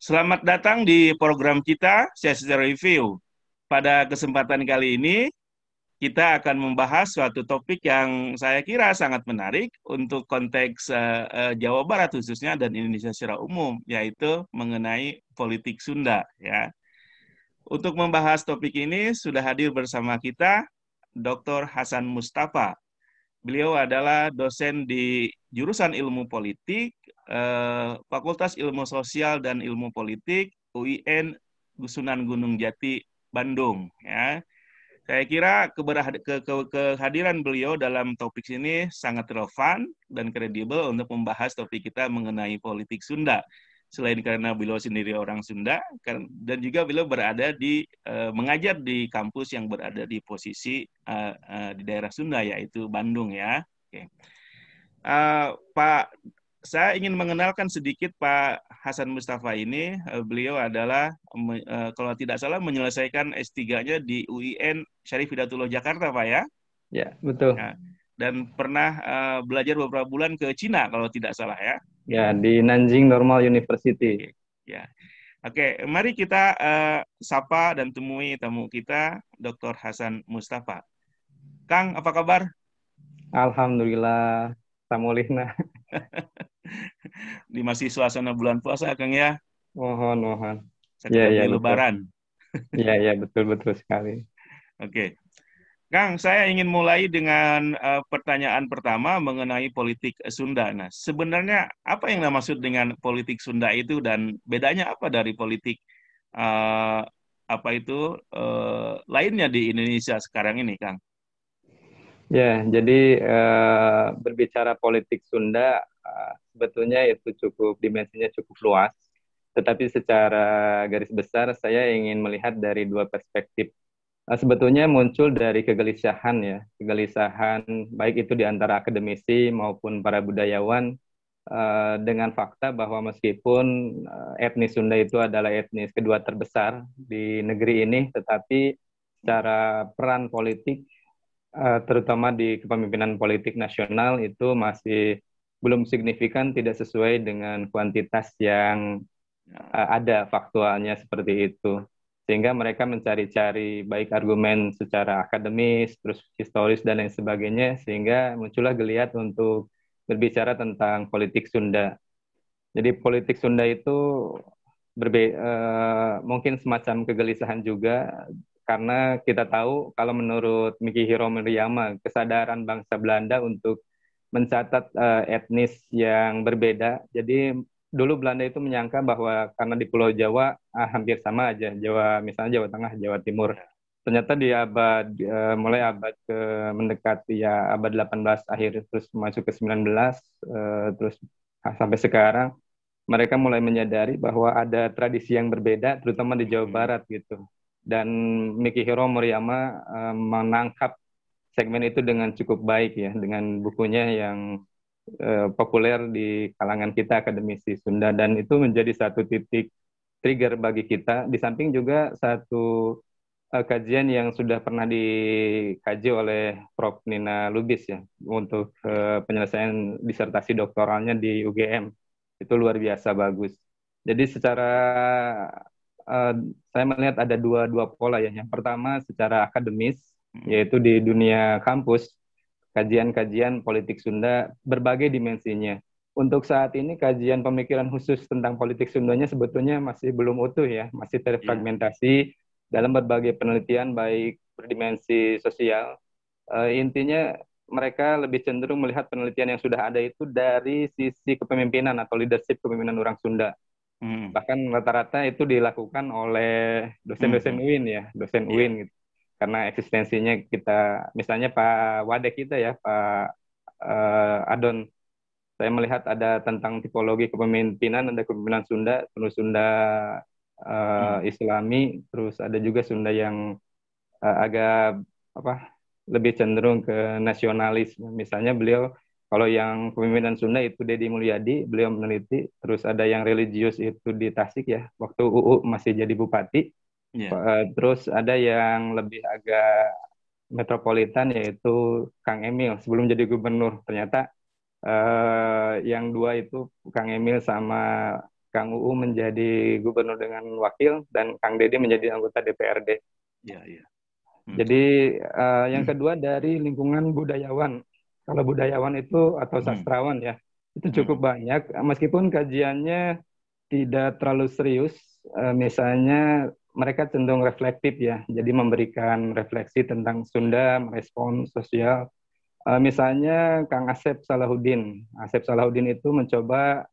Selamat datang di program kita, Sesi Review. Pada kesempatan kali ini, kita akan membahas suatu topik yang saya kira sangat menarik untuk konteks Jawa Barat khususnya dan Indonesia secara umum, yaitu mengenai politik Sunda. Ya. Untuk membahas topik ini, sudah hadir bersama kita Dr. Hasan Mustafa. Beliau adalah dosen di jurusan Ilmu Politik, Fakultas Ilmu Sosial dan Ilmu Politik, UIN Sunan Gunung Jati, Bandung. Ya, saya kira kehadiran beliau dalam topik ini sangat relevan dan kredibel untuk membahas topik kita mengenai politik Sunda. Selain karena beliau sendiri orang Sunda, dan juga beliau mengajar di kampus yang berada di posisi di daerah Sunda, yaitu Bandung ya. Oke. Pak, saya ingin mengenalkan sedikit Pak Hasan Mustafa ini. Beliau adalah, kalau tidak salah, menyelesaikan S3-nya di UIN Syarif Hidayatullah Jakarta, Pak ya? Ya, betul. Ya. Dan pernah belajar beberapa bulan ke Cina, kalau tidak salah ya? Ya, di Nanjing Normal University. Ya. Oke, mari kita sapa dan temui tamu kita, Dr. Hasan Mustafa. Kang, apa kabar? Alhamdulillah, Samulihna. Di masih suasana bulan puasa, Kang ya? Mohon. Ya, Seperti betul. Lebaran. Ya, betul sekali. Oke. Kang, saya ingin mulai dengan pertanyaan pertama mengenai politik Sunda. Nah, sebenarnya apa yang dimaksud dengan politik Sunda itu dan bedanya apa dari politik eh, lainnya di Indonesia sekarang ini, Kang? Ya, jadi berbicara politik Sunda, sebetulnya itu dimensinya cukup luas. Tetapi secara garis besar, saya ingin melihat dari dua perspektif. Sebetulnya muncul dari kegelisahan ya, kegelisahan baik itu di antara akademisi maupun para budayawan dengan fakta bahwa meskipun etnis Sunda itu adalah etnis kedua terbesar di negeri ini, tetapi secara peran politik, terutama di kepemimpinan politik nasional itu masih belum signifikan, tidak sesuai dengan kuantitas yang ada faktualnya seperti itu. Sehingga mereka mencari-cari baik argumen secara akademis, terus historis dan lain sebagainya, sehingga muncullah geliat untuk berbicara tentang politik Sunda. Jadi politik Sunda itu mungkin semacam kegelisahan juga, karena kita tahu kalau menurut Mikihiro Murayama, kesadaran bangsa Belanda untuk mencatat etnis yang berbeda. Jadi dulu Belanda itu menyangka bahwa karena di Pulau Jawa hampir sama aja, Jawa misalnya Jawa Tengah, Jawa Timur. Ternyata di mulai abad mendekati ya abad 18 akhir terus masuk ke 19, terus sampai sekarang mereka mulai menyadari bahwa ada tradisi yang berbeda, terutama di Jawa Barat gitu. Dan Mikihiro Murayama menangkap segmen itu dengan cukup baik ya, dengan bukunya yang populer di kalangan kita akademisi Sunda, dan itu menjadi satu titik trigger bagi kita. Di samping juga satu kajian yang sudah pernah dikaji oleh Prof. Nina Lubis ya untuk penyelesaian disertasi doktoralnya di UGM. Itu luar biasa bagus. Jadi secara uh, saya melihat ada dua pola ya. Yang pertama secara akademis, yaitu di dunia kampus, kajian-kajian politik Sunda berbagai dimensinya. Untuk saat ini kajian pemikiran khusus tentang politik Sundanya sebetulnya masih belum utuh ya, masih terfragmentasi dalam berbagai penelitian baik berdimensi sosial. Intinya mereka lebih cenderung melihat penelitian yang sudah ada itu dari sisi kepemimpinan atau leadership kepemimpinan orang Sunda. Bahkan rata-rata itu dilakukan oleh dosen-dosen UIN ya, dosen UIN gitu. Karena eksistensinya kita, misalnya Pak Wadek kita ya, Pak Adon, saya melihat ada tentang tipologi kepemimpinan, ada kepemimpinan Sunda, terus Sunda Islami, terus ada juga Sunda yang agak lebih cenderung ke nasionalis. Misalnya beliau, kalau yang kepemimpinan Sunda itu Deddy Mulyadi, beliau meneliti. Terus ada yang religius itu di Tasik ya, waktu UU masih jadi bupati. Terus ada yang lebih agak metropolitan, yaitu Kang Emil sebelum jadi gubernur. Ternyata yang dua itu, Kang Emil sama Kang UU menjadi gubernur dengan wakil, dan Kang Dede menjadi anggota DPRD. Ya, ya. Jadi yang kedua dari lingkungan budayawan. Kalau budayawan itu atau sastrawan ya, itu cukup banyak. Meskipun kajiannya tidak terlalu serius, misalnya mereka cenderung reflektif ya, jadi memberikan refleksi tentang Sunda, merespon sosial. Misalnya Kang Asep Salahuddin. Asep Salahuddin itu mencoba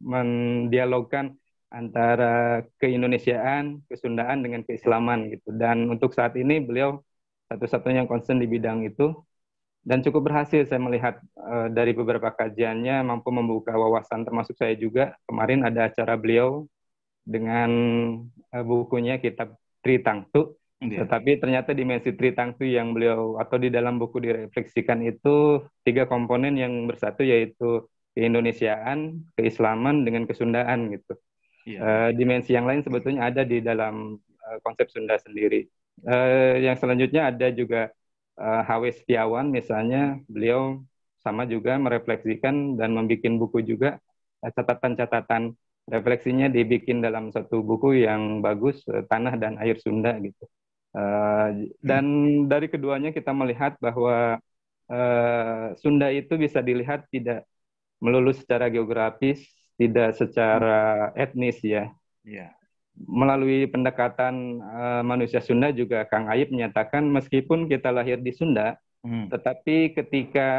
mendialogkan antara keindonesiaan, kesundaan dengan keislaman gitu. Dan untuk saat ini beliau satu-satunya yang concern di bidang itu, dan cukup berhasil saya melihat dari beberapa kajiannya mampu membuka wawasan, termasuk saya juga. Kemarin ada acara beliau dengan bukunya Kitab Tritangtu. Tetapi ternyata dimensi Tritangtu yang beliau atau di dalam buku direfleksikan itu 3 komponen yang bersatu, yaitu keindonesiaan, keislaman, dengan kesundaan gitu. Dimensi yang lain sebetulnya ada di dalam konsep Sunda sendiri. Yang selanjutnya ada juga H.W. Setiawan misalnya, beliau sama juga merefleksikan dan membuat buku juga, catatan-catatan refleksinya dibikin dalam satu buku yang bagus, Tanah dan Air Sunda gitu. Dan dari keduanya kita melihat bahwa Sunda itu bisa dilihat tidak melulu secara geografis, tidak secara etnis ya. Melalui pendekatan manusia Sunda juga Kang Ayib menyatakan meskipun kita lahir di Sunda, tetapi ketika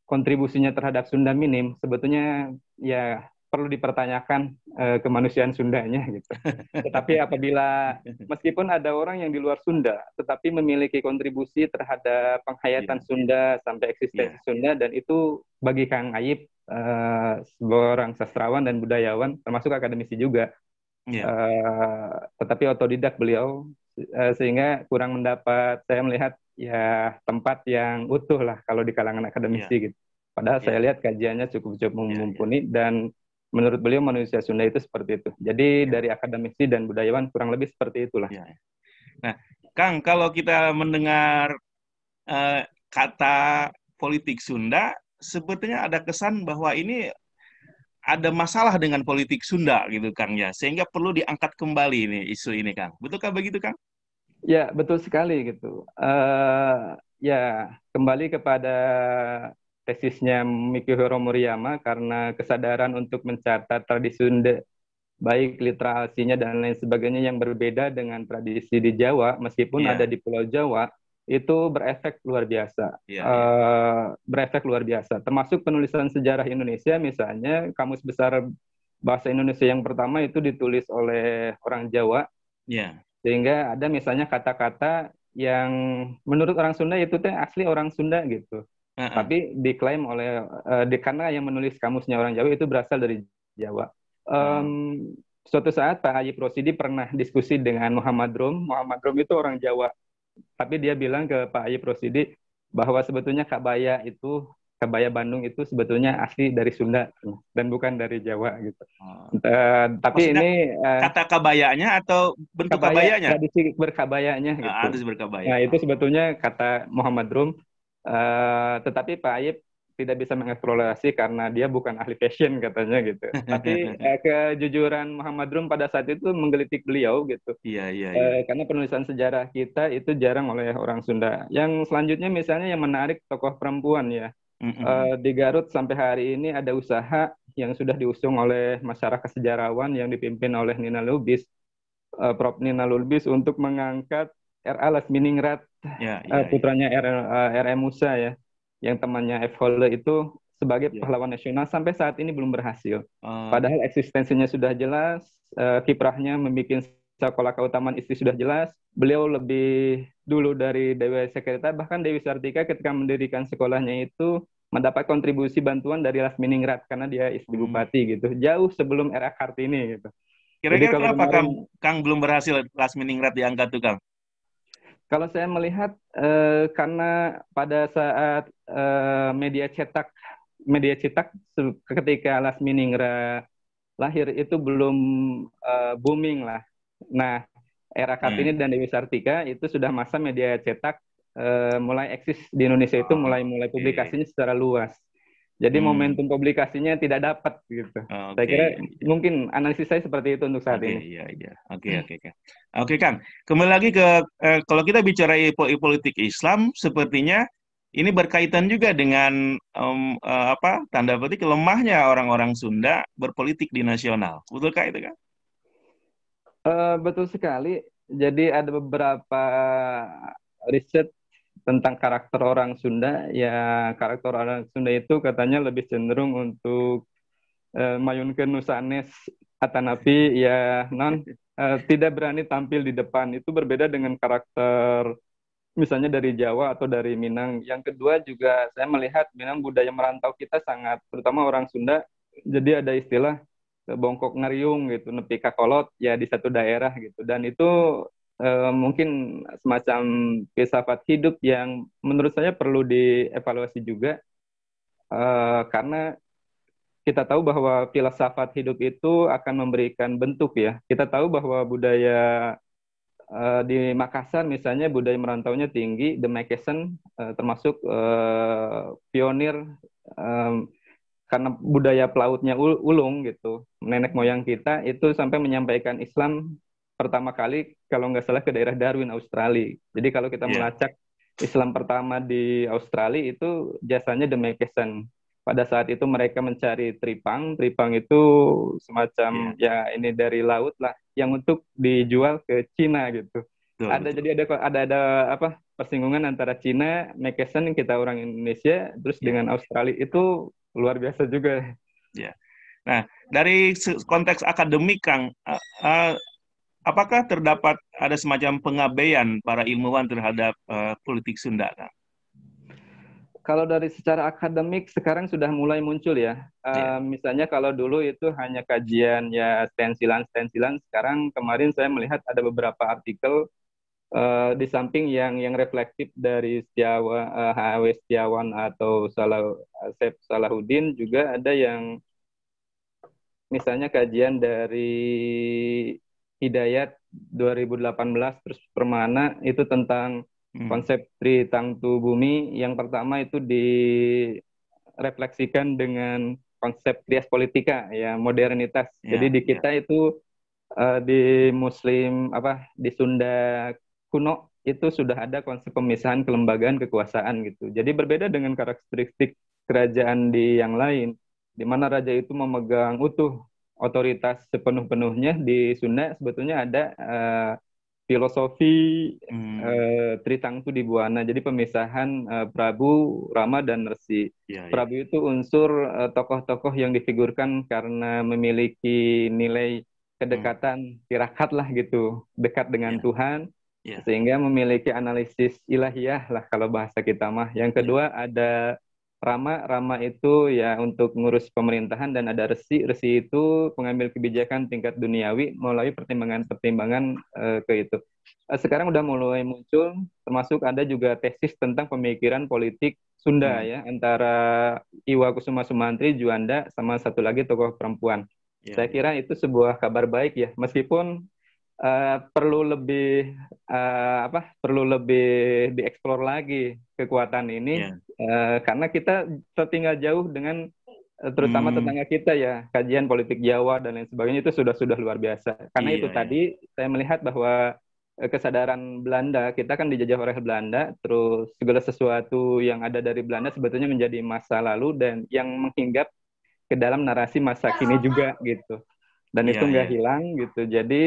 kontribusinya terhadap Sunda minim, sebetulnya ya perlu dipertanyakan kemanusiaan Sundanya gitu. Tetapi apabila meskipun ada orang yang di luar Sunda, tetapi memiliki kontribusi terhadap penghayatan Sunda sampai eksistensi Sunda, dan itu bagi Kang Ayib seorang sastrawan dan budayawan, termasuk akademisi juga, tetapi otodidak beliau, sehingga kurang mendapat, saya melihat ya tempat yang utuh lah kalau di kalangan akademisi gitu. Padahal saya lihat kajiannya cukup mumpuni, dan menurut beliau manusia Sunda itu seperti itu. Jadi dari akademisi dan budayawan kurang lebih seperti itulah. Nah, Kang, kalau kita mendengar kata politik Sunda, sebetulnya ada kesan bahwa ini ada masalah dengan politik Sunda gitu, Kang ya, sehingga perlu diangkat kembali ini isu ini, Kang. Betulkah begitu, Kang? Ya, betul sekali gitu. Ya, kembali kepada tesisnya Mikihiro Muriyama, karena kesadaran untuk mencatat tradisi Sunda, baik literasinya dan lain sebagainya, yang berbeda dengan tradisi di Jawa, meskipun ada di Pulau Jawa, itu berefek luar biasa. Berefek luar biasa. Termasuk penulisan sejarah Indonesia, misalnya Kamus Besar Bahasa Indonesia yang pertama itu ditulis oleh orang Jawa. Sehingga ada misalnya kata-kata yang menurut orang Sunda itu teh asli orang Sunda gitu. Tapi diklaim oleh karena yang menulis kamusnya orang Jawa itu berasal dari Jawa. Suatu saat Pak Haji Prosidi pernah diskusi dengan Muhammad Rum. Muhammad Rum itu orang Jawa, tapi dia bilang ke Pak Haji Prosidi bahwa sebetulnya Kabaya Bandung itu sebetulnya asli dari Sunda dan bukan dari Jawa gitu. Tapi maksudnya ini kata kabayanya atau bentuk kabayanya? Tradisi berkabayanya gitu. Tradisi berkabaya. Nah, itu sebetulnya kata Muhammad Rum. Tetapi Pak Ayib tidak bisa mengeksplorasi karena dia bukan ahli fashion katanya gitu. Tapi kejujuran Muhammad Rum pada saat itu menggelitik beliau gitu. Karena penulisan sejarah kita itu jarang oleh orang Sunda. Yang selanjutnya misalnya yang menarik, tokoh perempuan ya. Di Garut sampai hari ini ada usaha yang sudah diusung oleh masyarakat sejarawan yang dipimpin oleh Nina Lubis, Prof. Nina Lubis, untuk mengangkat R.A. Lasminingrat, putranya R.M. Musa ya, yang temannya F. Holle itu sebagai pahlawan nasional. Sampai saat ini belum berhasil. Padahal eksistensinya sudah jelas, kiprahnya membuat sekolah keutamaan istri sudah jelas. Beliau lebih dulu dari Dewi Sekerta, bahkan Dewi Sartika ketika mendirikan sekolahnya itu mendapat kontribusi bantuan dari Lasminingrat karena dia istri bupati gitu, jauh sebelum era Kartini gitu. Kira-kira kenapa Kang belum berhasil Lasminingrat diangkat tuh, Kang? Kalau saya melihat karena pada saat media cetak ketika Lasminingrat lahir itu belum booming lah. Nah, era Kartini dan Dewi Sartika itu sudah masa media cetak mulai eksis di Indonesia, itu mulai publikasinya secara luas. Jadi Hmm. momentum publikasinya tidak dapat gitu. Saya Oke, kira ya, ya. mungkin analisis saya seperti itu untuk saat Oke, ini. iya, iya. Oke, oke, Kang. Oke, Kang. Kembali lagi ke kalau kita bicara politik Islam, sepertinya ini berkaitan juga dengan apa tanda petik lemahnya orang-orang Sunda berpolitik di nasional. Betulkah itu, Kang? Betul sekali. Jadi ada beberapa riset tentang karakter orang Sunda. Ya, karakter orang Sunda itu katanya lebih cenderung untuk mayunkeun nu sanes atanapi ya non tidak berani tampil di depan. Itu berbeda dengan karakter misalnya dari Jawa atau dari Minang. Yang kedua juga saya melihat Minang budaya merantau kita sangat, terutama orang Sunda. Jadi ada istilah bongkok ngariung gitu, nepi kakolot ya di satu daerah gitu. Dan itu mungkin semacam filsafat hidup yang menurut saya perlu dievaluasi juga karena kita tahu bahwa filsafat hidup itu akan memberikan bentuk ya. Kita tahu bahwa budaya di Makassar misalnya budaya merantaunya tinggi, The Makassar termasuk pionir eh, karena budaya pelautnya ulung gitu. Nenek moyang kita itu sampai menyampaikan Islam pertama kali kalau nggak salah ke daerah Darwin, Australia. Jadi kalau kita Iya, melacak Islam pertama di Australia itu jasanya The Makassar. Pada saat itu mereka mencari tripang. Tripang itu iya. semacam ya ini dari laut lah yang untuk dijual ke Cina gitu. Betul, Ada betul. jadi ada apa persinggungan antara Cina, Makassar kita orang Indonesia, terus Iya, dengan Australia itu luar biasa juga. iya. Nah, dari konteks akademik, Kang, apakah terdapat ada semacam pengabaian para ilmuwan terhadap politik Sunda, Kang? Kalau dari secara akademik sekarang sudah mulai muncul ya. Iya. Misalnya kalau dulu itu hanya kajian ya stensilan-stensilan, sekarang kemarin saya melihat ada beberapa artikel di samping yang reflektif dari H.W. Setiawan atau Asep Salahuddin juga ada yang misalnya kajian dari Hidayat 2018 terus Permana itu tentang Hmm. konsep Tritangtu Bumi. Yang pertama itu direfleksikan dengan konsep trias politika ya modernitas. Jadi Ya, di ya. kita itu di Muslim apa di Sunda kuno itu sudah ada konsep pemisahan kelembagaan kekuasaan gitu. Jadi berbeda dengan karakteristik kerajaan di yang lain, di mana raja itu memegang utuh otoritas sepenuh-penuhnya. Di Sunda sebetulnya ada filosofi Hmm. Tritangtu di Buana. Jadi pemisahan Prabu, Rama, dan Resi. Ya, ya. Prabu itu unsur tokoh-tokoh yang difigurkan karena memiliki nilai Hmm. kedekatan tirakat lah gitu, dekat dengan Ya, Tuhan, ya, sehingga memiliki analisis ilahiyah lah kalau bahasa kita mah. Yang ya. kedua ada Rama, Rama itu ya untuk ngurus pemerintahan dan ada Resi, Resi itu pengambil kebijakan tingkat duniawi melalui pertimbangan-pertimbangan ke itu. Sekarang udah mulai muncul, termasuk ada juga tesis tentang pemikiran politik Sunda Hmm. ya antara Iwa Kusuma Sumantri, Juanda, sama satu lagi tokoh perempuan. Ya, Saya ya. kira itu sebuah kabar baik ya, meskipun perlu lebih apa? Perlu lebih dieksplor lagi kekuatan ini Ya. karena kita tertinggal jauh dengan terutama Hmm. tetangga kita ya, kajian politik Jawa dan lain sebagainya itu sudah luar biasa. Karena itu Iya, iya. tadi saya melihat bahwa kesadaran Belanda, kita kan dijajah oleh Belanda, terus segala sesuatu yang ada dari Belanda sebetulnya menjadi masa lalu dan yang menghinggap ke dalam narasi masa kini juga gitu. Dan itu Iya, nggak iya. hilang gitu. Jadi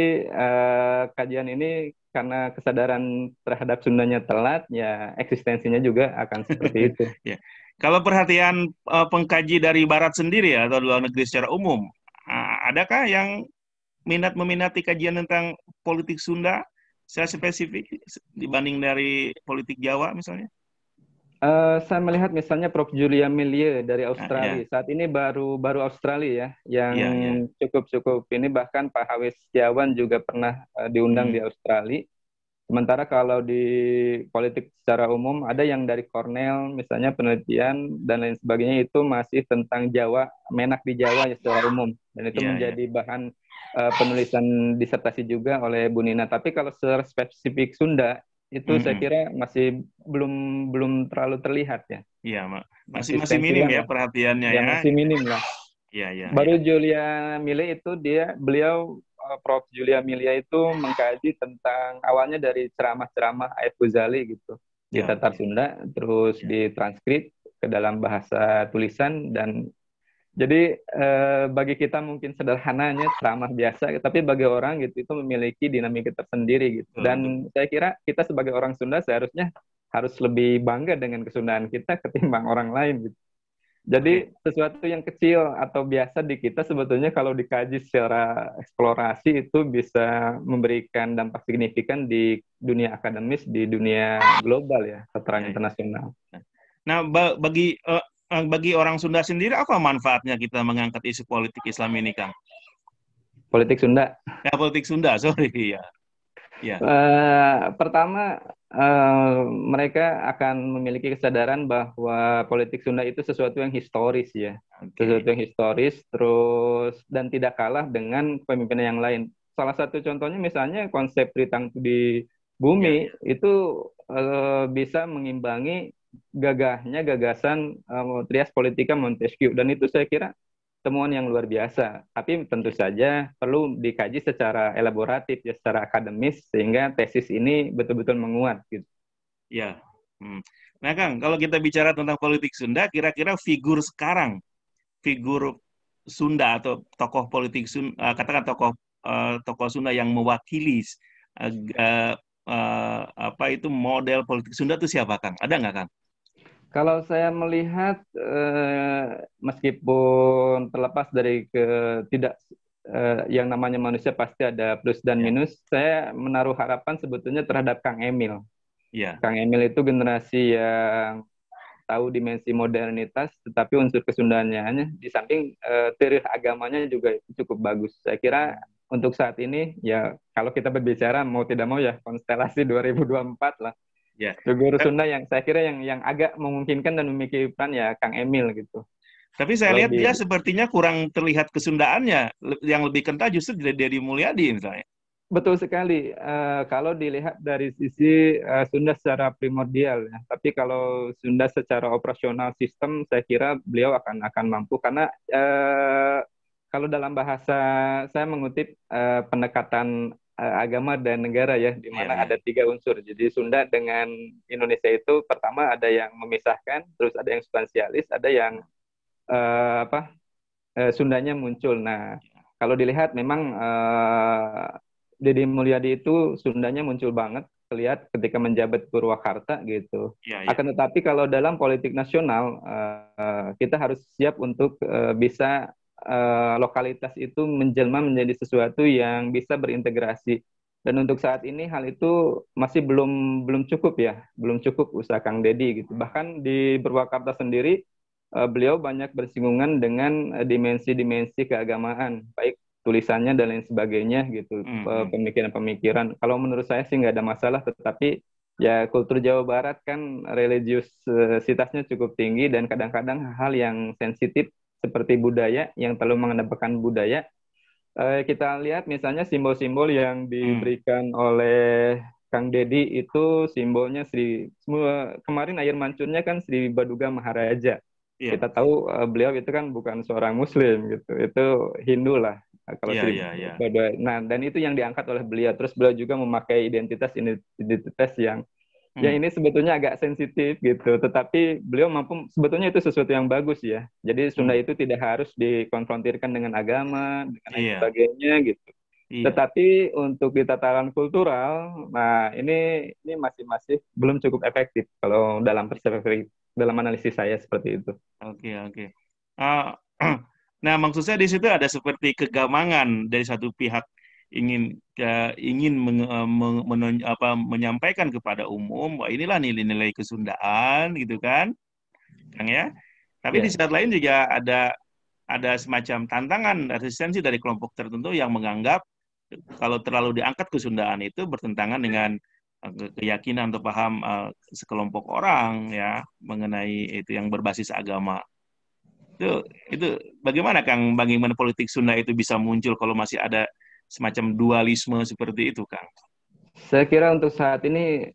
kajian ini karena kesadaran terhadap Sundanya telat, ya eksistensinya juga akan seperti itu. Ya. Kalau perhatian pengkaji dari Barat sendiri ya, atau luar negeri secara umum, adakah yang meminati kajian tentang politik Sunda secara spesifik dibanding dari politik Jawa misalnya? Saya melihat misalnya Prof. Julia Millie dari Nah, Australia. ya, Saat ini baru Australia ya, yang ya, ya. cukup ini bahkan Pak H.W. Setiawan juga pernah diundang di Hmm, Australia. Sementara kalau di politik secara umum ada yang dari Cornell misalnya penelitian dan lain sebagainya itu masih tentang Jawa, menak di Jawa ya secara umum dan itu ya, ya. menjadi bahan penulisan disertasi juga oleh Bu Nina. Tapi kalau secara spesifik Sunda itu saya Mm-mm. kira masih belum belum terlalu terlihat ya. Iya, masih Masih masih minim stensilan ya lah. perhatiannya Ya ya. masih minim lah. Iya, iya, iya. Baru Julia Millet itu beliau Prof. Julia Millet itu mengkaji tentang awalnya dari ceramah-ceramah Ayat Ghazali gitu di Ya, Tatar oke. Sunda, terus Ya. ditranskrip ke dalam bahasa tulisan dan jadi bagi kita mungkin sederhananya ceramah biasa, tapi bagi orang gitu itu memiliki dinamika tersendiri gitu. Betul, betul. Dan saya kira kita sebagai orang Sunda seharusnya harus lebih bangga dengan kesundaan kita ketimbang orang lain gitu. Oke. Jadi sesuatu yang kecil atau biasa di kita sebetulnya kalau dikaji secara eksplorasi itu bisa memberikan dampak signifikan di dunia akademis, di dunia global ya, tataran Ya, ya. internasional. Nah, bagi orang Sunda sendiri apa manfaatnya kita mengangkat isu politik Islam ini, Kang? Politik Sunda. Ya, politik Sunda, sorry ya. Ya. Pertama, mereka akan memiliki kesadaran bahwa politik Sunda itu sesuatu yang historis ya, Oke. sesuatu yang historis, terus dan tidak kalah dengan pemimpinan yang lain. Salah satu contohnya misalnya konsep Tritangtu di Ya, bumi ya. itu bisa mengimbangi gagahnya gagasan Trias Politika Montesquieu dan itu saya kira temuan yang luar biasa. Tapi tentu saja perlu dikaji secara elaboratif ya, secara akademis sehingga tesis ini betul-betul menguat gitu. Ya. Hmm. Nah, Kang, kalau kita bicara tentang politik Sunda, kira-kira figur sekarang, figur Sunda atau tokoh politik Sunda, katakan tokoh Sunda yang mewakili uh, apa itu model politik Sunda itu siapa, Kang? Ada nggak, Kang? Kalau saya melihat meskipun terlepas dari tidak yang namanya manusia pasti ada plus dan Ya, minus, saya menaruh harapan sebetulnya terhadap Kang Emil. ya, Kang Emil itu generasi yang tahu dimensi modernitas, tetapi unsur kesundaannya di samping tarikh agamanya juga cukup bagus. Saya kira untuk saat ini ya kalau kita berbicara mau tidak mau ya konstelasi 2024 lah. ya. Figur Sunda yang saya kira yang agak memungkinkan dan memiliki peran ya Kang Emil gitu. Tapi saya Kalau lihat dia di sepertinya kurang terlihat kesundaannya. Yang lebih kental justru dari Deddy Mulyadi misalnya. betul sekali kalau dilihat dari sisi Sunda secara primordial ya. Tapi kalau Sunda secara operasional sistem saya kira beliau akan mampu karena kalau dalam bahasa saya mengutip pendekatan agama dan negara ya di Iya, mana iya. ada tiga unsur. Jadi Sunda dengan Indonesia itu pertama ada yang memisahkan, terus ada yang substansialis, ada yang Sundanya muncul. Nah, kalau dilihat memang Deddy Mulyadi itu Sundanya muncul banget terlihat ketika menjabat Purwakarta gitu. Iya, iya. Akan tetapi kalau dalam politik nasional kita harus siap untuk bisa lokalitas itu menjelma menjadi sesuatu yang bisa berintegrasi. Dan untuk saat ini hal itu masih belum belum cukup ya, belum cukup usaha Kang Deddy gitu. Bahkan di Purwakarta sendiri beliau banyak bersinggungan dengan dimensi-dimensi keagamaan, baik tulisannya dan lain sebagainya gitu, Hmm, hmm. pemikiran-pemikiran. Kalau menurut saya sih nggak ada masalah, tetapi ya kultur Jawa Barat kan religiusitasnya cukup tinggi dan kadang-kadang hal yang sensitif seperti budaya yang terlalu mengedepankan budaya. Kita lihat misalnya simbol-simbol yang Hmm. diberikan oleh Kang Deddy itu simbolnya kemarin air mancurnya kan Sri Baduga Maharaja. Iya, Kita tahu beliau itu kan bukan seorang Muslim gitu, itu Hindu lah. Kalau iya, Sri iya, iya. Baduga, nah dan itu yang diangkat oleh beliau. Terus beliau juga memakai identitas yang ya Hmm. ini sebetulnya agak sensitif gitu, tetapi beliau mampu sebetulnya itu sesuatu yang bagus ya. Jadi Sunda Hmm. itu tidak harus dikonfrontirkan dengan agama, dengan lain Iya, sebagainya gitu. iya. Tetapi untuk di tataran kultural, nah ini masih masih belum cukup efektif kalau dalam perspektif dalam analisis saya seperti itu. Oke, oke. Ah, nah, maksud saya di situ ada seperti kegamangan dari satu pihak ingin menyampaikan kepada umum bahwa inilah nilai-nilai kesundaan gitu kan, Kang ya. Tapi di Ya, sisi lain juga ada semacam tantangan resistensi dari kelompok tertentu yang menganggap kalau terlalu diangkat kesundaan itu bertentangan dengan keyakinan atau paham sekelompok orang ya mengenai itu yang berbasis agama. Itu bagaimana Kang, bagaimana politik Sunda itu bisa muncul kalau masih ada semacam dualisme seperti itu, Kang? Saya kira untuk saat ini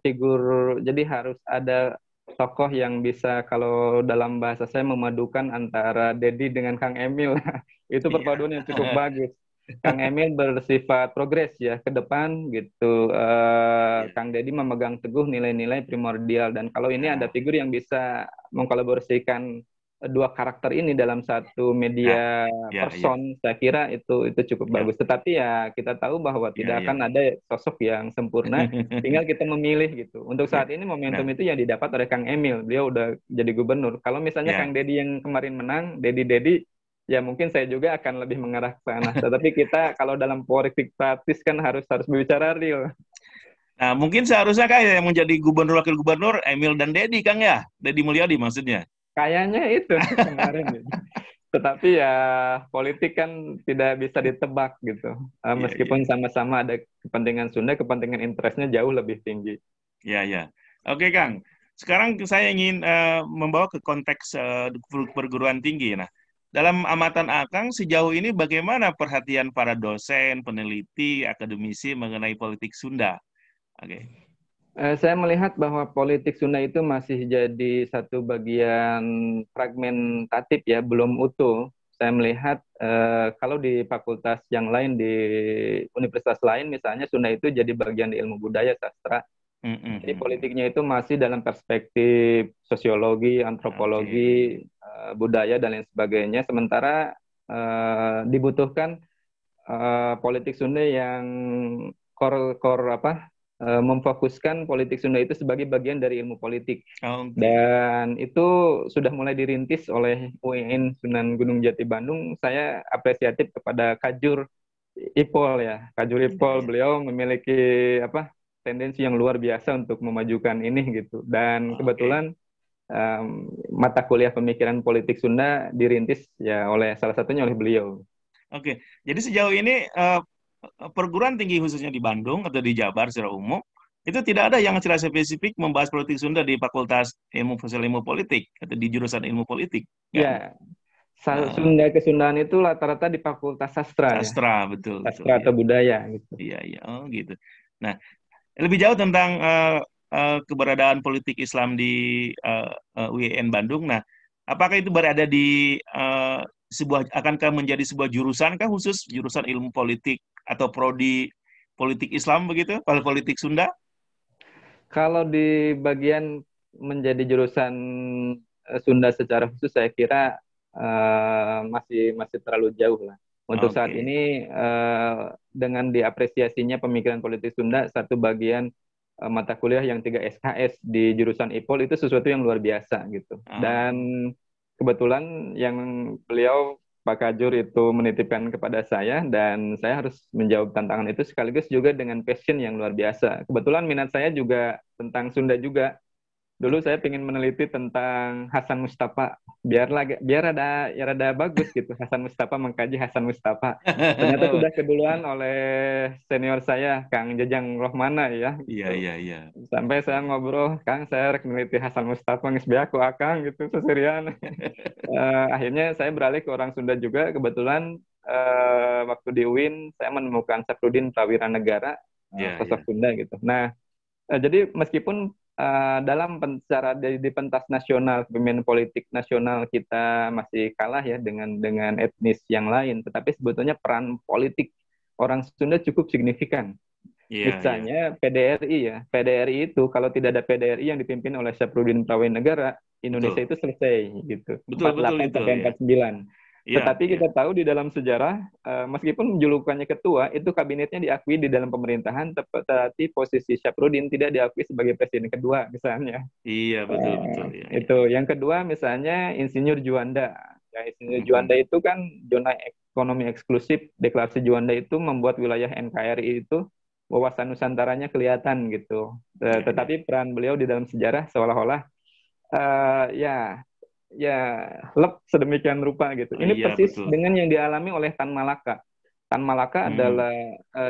figur jadi harus ada tokoh yang bisa kalau dalam bahasa saya memadukan antara Dedi dengan Kang Emil. Itu Iya. perpaduan yang cukup bagus. Kang Emil bersifat progres ya ke depan gitu. Iya. Kang Dedi memegang teguh nilai-nilai primordial dan kalau ini ada Nah, figur yang bisa mengkolaborasikan dua karakter ini dalam satu nah, media ya, ya, person, saya kira itu cukup ya, bagus. Tetapi ya kita tahu bahwa ya, tidak ya. akan ada sosok yang sempurna, tinggal kita memilih gitu. Untuk Ya. saat ini momentum Nah, itu yang didapat oleh Kang Emil, beliau udah jadi gubernur. Kalau misalnya ya. Kang Dedi yang kemarin menang, Dedi, ya mungkin saya juga akan lebih mengarah ke sana. Tetapi kita kalau dalam politik praktis kan harus harus berbicara real. Nah, mungkin seharusnya kayak yang menjadi gubernur wakil gubernur Emil dan Dedi, Kang ya. Dedi Mulyadi maksudnya. Kayaknya itu kemarin gitu. Tetapi ya politik kan tidak bisa ditebak gitu. Iya, iya. Meskipun sama-sama ada kepentingan Sunda, kepentingan interestnya jauh lebih tinggi. Iya, iya. Oke, Kang. Sekarang saya ingin membawa ke konteks perguruan tinggi. Nah, dalam amatan Akang sejauh ini bagaimana perhatian para dosen, peneliti, akademisi mengenai politik Sunda? Oke. Saya melihat bahwa politik Sunda itu masih jadi satu bagian fragmentatif ya, belum utuh. Saya melihat kalau di fakultas yang lain di universitas lain misalnya Sunda itu jadi bagian di ilmu budaya sastra. Mm, mm, Jadi mm, mm. politiknya itu masih dalam perspektif sosiologi, Oke. antropologi, budaya dan lain sebagainya. Sementara dibutuhkan politik Sunda yang core apa memfokuskan politik Sunda itu sebagai bagian dari ilmu politik Oke. dan itu sudah mulai dirintis oleh UIN Sunan Gunung Jati Bandung. Saya apresiatif kepada Kajur Ipol ya, Kajur Iya, Ipol iya. beliau memiliki apa tendensi yang luar biasa untuk memajukan ini gitu dan Oke. kebetulan mata kuliah pemikiran politik Sunda dirintis ya oleh salah satunya oleh beliau. Oke. Jadi sejauh ini perguruan tinggi khususnya di Bandung atau di Jabar secara umum itu tidak ada yang secara spesifik membahas politik Sunda di Fakultas Ilmu Sosial Ilmu Politik atau di jurusan Ilmu Politik, kan? Ya, Eh, Sunda Kesundaan itu rata-rata di Fakultas Sastra ya, sastra, betul, betul, sastra ya. atau budaya gitu. Iya, iya. Oh, gitu. Nah, lebih jauh tentang keberadaan politik Islam di UIN Bandung. Nah, apakah itu berada di akankah menjadi sebuah jurusan kah khusus jurusan ilmu politik atau prodi politik Islam begitu? Kalau politik Sunda? Kalau di bagian menjadi jurusan Sunda secara khusus, saya kira masih masih terlalu jauh lah. Untuk saat Oke. ini dengan diapresiasinya pemikiran politik Sunda, satu bagian mata kuliah yang 3 SKS di jurusan IPOL itu sesuatu yang luar biasa gitu. Dan Ah, kebetulan yang beliau Pak Kajur itu menitipkan kepada saya dan saya harus menjawab tantangan itu sekaligus juga dengan passion yang luar biasa. Kebetulan minat saya juga tentang Sunda juga. Dulu saya oke. ingin meneliti tentang Hasan Mustafa. Biar ada ya rada bagus gitu Hasan Mustafa mengkaji Hasan Mustafa. Ternyata sudah keduluan oleh senior saya Kang Jajang Rohmana ya Iya, gitu. iya, iya. Sampai saya Oke. ngobrol, Kang saya rek meneliti Hasan Mustafa nges aku akang gitu seserian. Akhirnya saya beralih ke orang Sunda juga. Kebetulan waktu di UIN saya menemukan Safrudin Prawira Negara, Iya, sosok iya. Sunda gitu. Nah, jadi meskipun dalam secara di pentas nasional, pemimpin politik nasional kita masih kalah ya dengan etnis yang lain, tetapi sebetulnya peran politik orang Sunda cukup signifikan. Iya, iya. Misalnya PDRI ya, PDRI itu kalau tidak ada PDRI yang dipimpin oleh Syafruddin Prawira, Indonesia Betul. itu selesai gitu, Betul, betul 48 itu, sampai ya. 49. Iya, Tetapi iya. kita tahu di dalam sejarah, meskipun julukannya ketua, itu kabinetnya diakui di dalam pemerintahan, tetapi posisi Syafruddin tidak diakui sebagai presiden kedua misalnya. Iya, betul, betul. Iya, iya, Itu iya. yang kedua misalnya Insinyur Juanda. Ya, Insinyur Juanda Mhm. itu kan zona ekonomi eksklusif. Deklarasi Juanda itu membuat wilayah NKRI itu wawasan Nusantaranya kelihatan gitu. Iya, iya. Tetapi peran beliau di dalam sejarah seolah-olah ya ya lep sedemikian rupa gitu. Oh, Ini iya, persis betul. dengan yang dialami oleh Tan Malaka. Tan Malaka Mhm. adalah